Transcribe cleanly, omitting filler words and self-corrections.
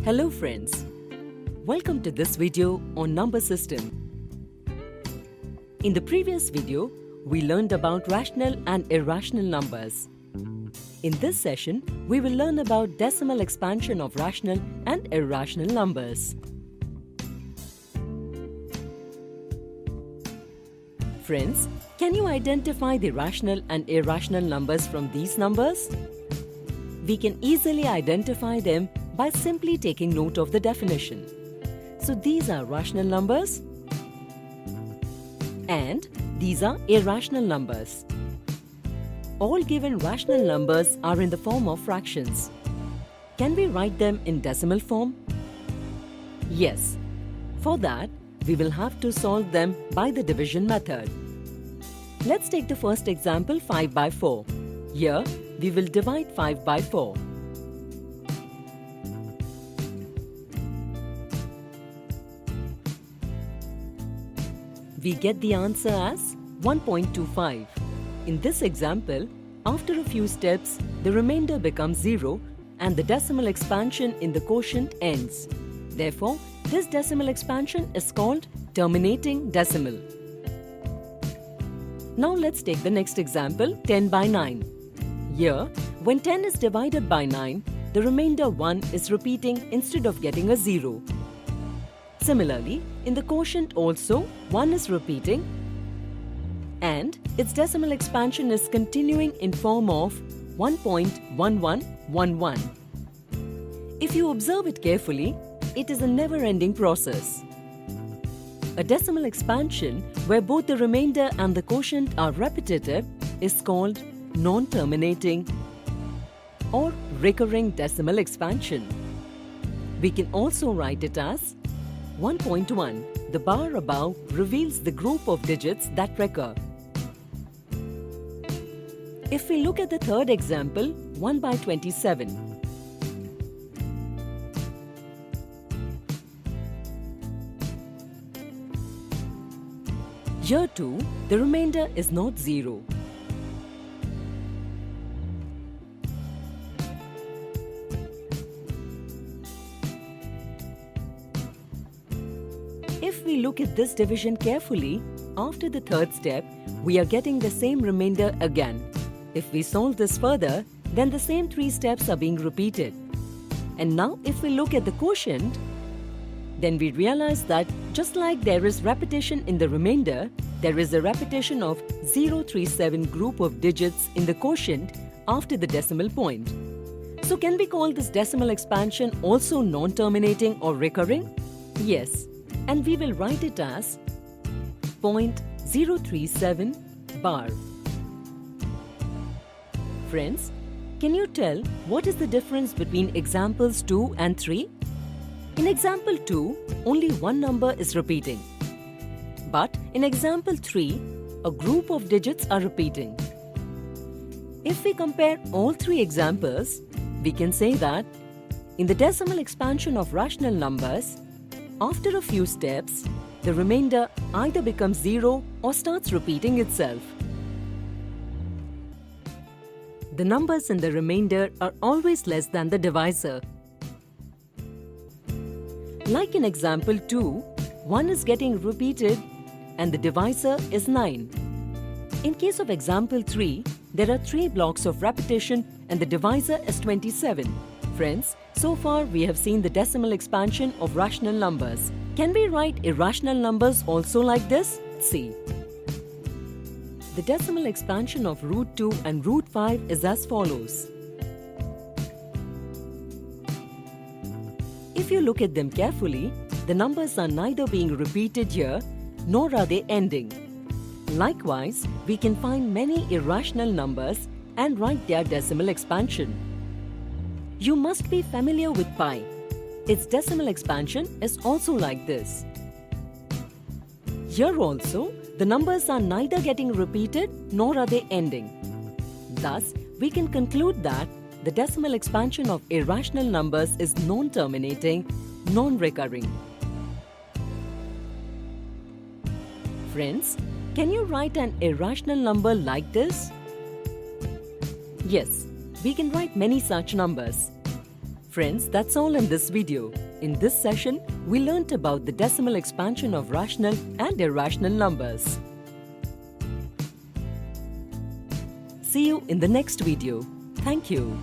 Hello friends, welcome to this video on number system. In the previous video, we learned about rational and irrational numbers. In this session, we will learn about decimal expansion of rational and irrational numbers. Friends, can you identify the rational and irrational numbers from these numbers? We can easily identify them by simply taking note of the definition. So these are rational numbers and these are irrational numbers. All given rational numbers are in the form of fractions. Can we write them in decimal form? Yes. For that, we will have to solve them by the division method. Let's take the first example 5 by 4. Here, we will divide 5 by 4. We get the answer as 1.25. In this example, after a few steps, the remainder becomes 0 and the decimal expansion in the quotient ends. Therefore, this decimal expansion is called terminating decimal. Now let's take the next example 10 by 9. Here, when 10 is divided by 9, the remainder 1 is repeating instead of getting a 0. Similarly, in the quotient also, 1 is repeating and its decimal expansion is continuing in form of 1.1111. If you observe it carefully, it is a never-ending process. A decimal expansion where both the remainder and the quotient are repetitive is called non-terminating or recurring decimal expansion. We can also write it as 1.1. The bar above reveals the group of digits that recur. If we look at the third example, 1 by 27. Here too, the remainder is not 0. If we look at this division carefully, after the third step, we are getting the same remainder again. If we solve this further, then the same 3 steps are being repeated. And now if we look at the quotient, then we realize that just like there is repetition in the remainder, there is a repetition of 037 group of digits in the quotient after the decimal point. So can we call this decimal expansion also non-terminating or recurring? Yes. And we will write it as 0.037 bar. Friends, can you tell what is the difference between examples 2 and 3? In example 2, only one number is repeating. But in example 3, a group of digits are repeating. If we compare all 3 examples, we can say that in the decimal expansion of rational numbers, after a few steps, the remainder either becomes 0 or starts repeating itself. The numbers in the remainder are always less than the divisor. Like in example 2, 1 is getting repeated and the divisor is 9. In case of example 3, there are 3 blocks of repetition and the divisor is 27. Friends, so far we have seen the decimal expansion of rational numbers. Can we write irrational numbers also like this? See. The decimal expansion of root 2 and root 5 is as follows. If you look at them carefully, the numbers are neither being repeated here nor are they ending. Likewise, we can find many irrational numbers and write their decimal expansion. You must be familiar with pi. Its decimal expansion is also like this. Here also, the numbers are neither getting repeated nor are they ending. Thus, we can conclude that the decimal expansion of irrational numbers is non-terminating, non-recurring. Friends, can you write an irrational number like this? Yes, we can write many such numbers. Friends, that's all in this video. In this session, we learnt about the decimal expansion of rational and irrational numbers. See you in the next video. Thank you.